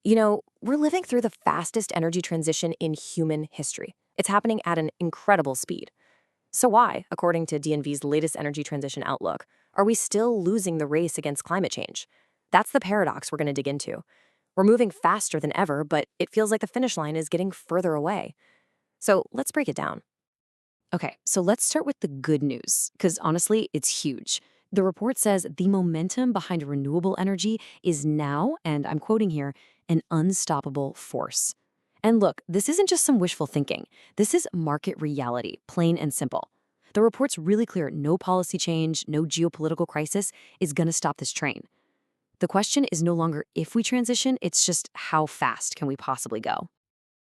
We're living through the fastest energy transition in human history. It's happening at an incredible speed. So why, according to DNV's latest energy transition outlook, are we still losing the race against climate change? That's the paradox we're going to dig into. We're moving faster than ever, but it feels like the finish line is getting further away. So let's break it down. Okay, so let's start with the good news, because honestly, it's huge. The report says the momentum behind renewable energy is now, and I'm quoting here, an unstoppable force. And look, this isn't just some wishful thinking. This is market reality, plain and simple. The report's really clear: no policy change, no geopolitical crisis is going to stop this train. The question is no longer if we transition, it's just how fast can we possibly go?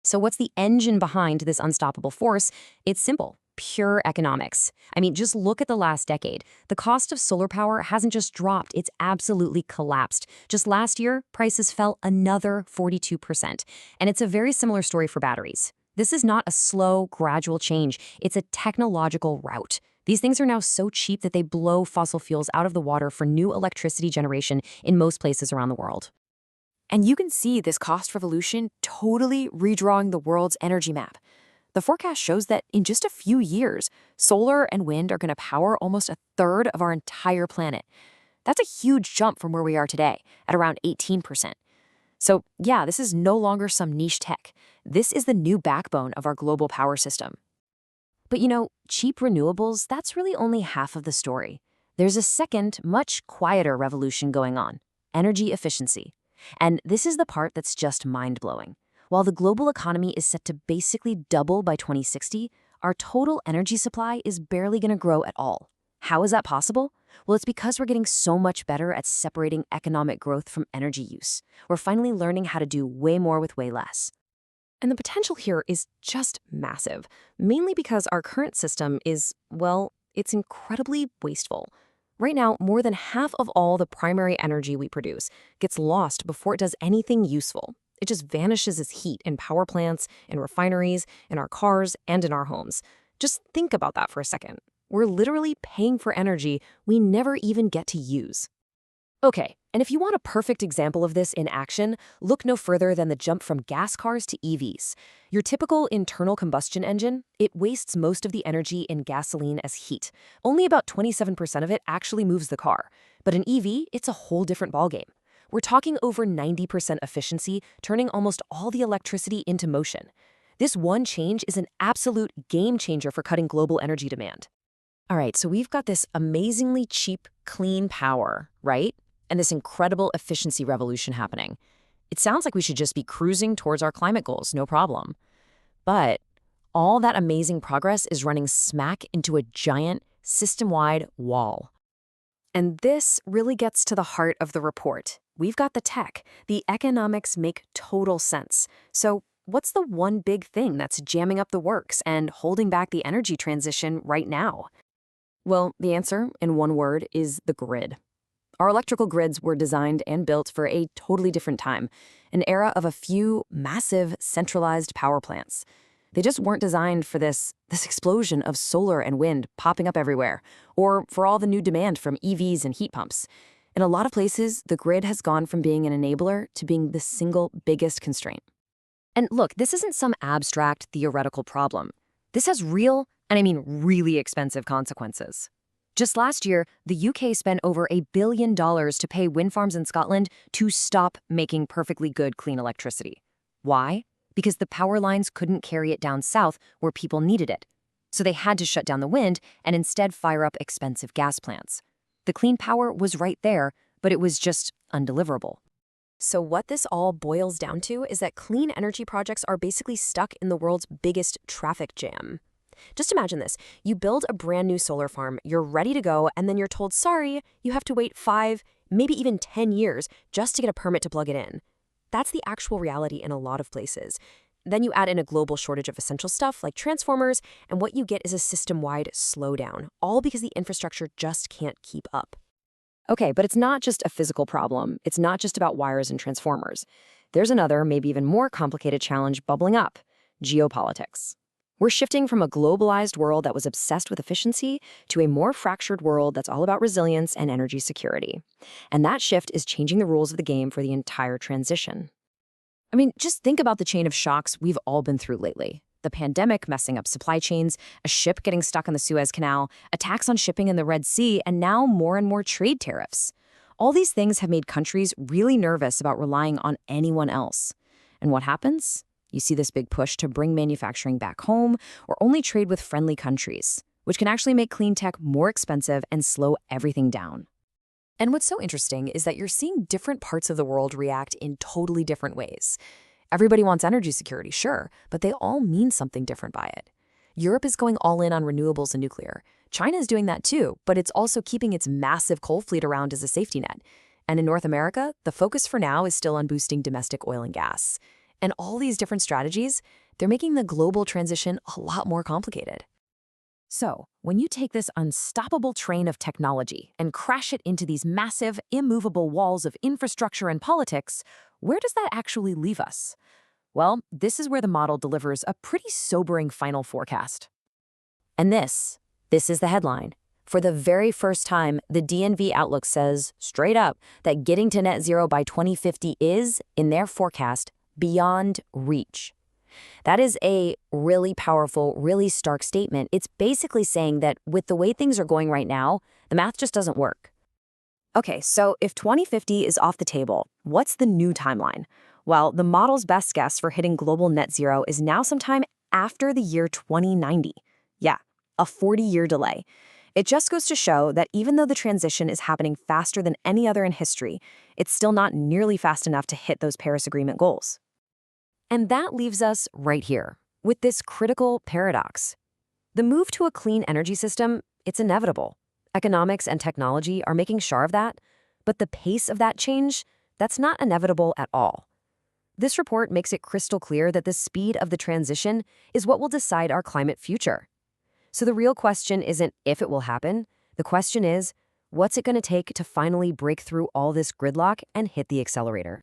So, what's the engine behind this unstoppable force? It's simple: pure economics. I mean, just look at the last decade. The cost of solar power hasn't just dropped, it's absolutely collapsed. Just last year, prices fell another 42%. And it's a very similar story for batteries. This is not a slow, gradual change, it's a technological rout. These things are now so cheap that they blow fossil fuels out of the water for new electricity generation in most places around the world. And you can see this cost revolution totally redrawing the world's energy map. The forecast shows that in just a few years, solar and wind are going to power almost a third of our entire planet. That's a huge jump from where we are today, at around 18%. So, yeah, this is no longer some niche tech. This is the new backbone of our global power system. But cheap renewables, that's really only half of the story. There's a second, much quieter revolution going on: energy efficiency. And this is the part that's just mind-blowing. While the global economy is set to basically double by 2060, our total energy supply is barely going to grow at all. How is that possible? Well, it's because we're getting so much better at separating economic growth from energy use. We're finally learning how to do way more with way less. And the potential here is just massive, mainly because our current system is, well, it's incredibly wasteful. Right now, more than half of all the primary energy we produce gets lost before it does anything useful. It just vanishes as heat in power plants, in refineries, in our cars, and in our homes. Just think about that for a second. We're literally paying for energy we never even get to use. Okay, and if you want a perfect example of this in action, look no further than the jump from gas cars to EVs. Your typical internal combustion engine, it wastes most of the energy in gasoline as heat. Only about 27% of it actually moves the car. But an EV, it's a whole different ballgame. We're talking over 90% efficiency, turning almost all the electricity into motion. This one change is an absolute game changer for cutting global energy demand. All right, so we've got this amazingly cheap, clean power, right? And this incredible efficiency revolution happening. It sounds like we should just be cruising towards our climate goals, no problem. But all that amazing progress is running smack into a giant, system-wide wall. And this really gets to the heart of the report. We've got the tech. The economics make total sense. So what's the one big thing that's jamming up the works and holding back the energy transition right now? Well, the answer, in one word, is the grid. Our electrical grids were designed and built for a totally different time, an era of a few massive centralized power plants. They just weren't designed for this explosion of solar and wind popping up everywhere, or for all the new demand from EVs and heat pumps. In a lot of places, the grid has gone from being an enabler to being the single biggest constraint. And look, this isn't some abstract theoretical problem. This has real, and I mean really expensive consequences. Just last year, the UK spent over $1 billion to pay wind farms in Scotland to stop making perfectly good clean electricity. Why? Because the power lines couldn't carry it down south where people needed it. So they had to shut down the wind and instead fire up expensive gas plants. The clean power was right there, but it was just undeliverable. So what this all boils down to is that clean energy projects are basically stuck in the world's biggest traffic jam. Just imagine this. You build a brand new solar farm, you're ready to go, and then you're told, sorry, you have to wait 5, maybe even 10 years just to get a permit to plug it in. That's the actual reality in a lot of places. Then you add in a global shortage of essential stuff like transformers, and what you get is a system-wide slowdown, all because the infrastructure just can't keep up. Okay, but it's not just a physical problem. It's not just about wires and transformers. There's another, maybe even more complicated challenge bubbling up: geopolitics. We're shifting from a globalized world that was obsessed with efficiency to a more fractured world that's all about resilience and energy security. And that shift is changing the rules of the game for the entire transition. I mean, just think about the chain of shocks we've all been through lately. The pandemic messing up supply chains, a ship getting stuck on the Suez Canal, attacks on shipping in the Red Sea, and now more and more trade tariffs. All these things have made countries really nervous about relying on anyone else. And what happens? You see this big push to bring manufacturing back home or only trade with friendly countries, which can actually make clean tech more expensive and slow everything down. And what's so interesting is that you're seeing different parts of the world react in totally different ways. Everybody wants energy security, sure, but they all mean something different by it. Europe is going all in on renewables and nuclear. China is doing that too, but it's also keeping its massive coal fleet around as a safety net. And in North America, the focus for now is still on boosting domestic oil and gas. And all these different strategies, they're making the global transition a lot more complicated. So, when you take this unstoppable train of technology and crash it into these massive, immovable walls of infrastructure and politics, where does that actually leave us? Well, this is where the model delivers a pretty sobering final forecast. And this is the headline. For the very first time, the DNV Outlook says, straight up, that getting to net zero by 2050 is, in their forecast, beyond reach. That is a really powerful, really stark statement. It's basically saying that with the way things are going right now, the math just doesn't work. Okay, so if 2050 is off the table, what's the new timeline? Well, the model's best guess for hitting global net zero is now sometime after the year 2090. Yeah, a 40-year delay. It just goes to show that even though the transition is happening faster than any other in history, it's still not nearly fast enough to hit those Paris Agreement goals. And that leaves us right here, with this critical paradox. The move to a clean energy system, it's inevitable. Economics and technology are making sure of that, but the pace of that change, that's not inevitable at all. This report makes it crystal clear that the speed of the transition is what will decide our climate future. So the real question isn't if it will happen. The question is, what's it going to take to finally break through all this gridlock and hit the accelerator?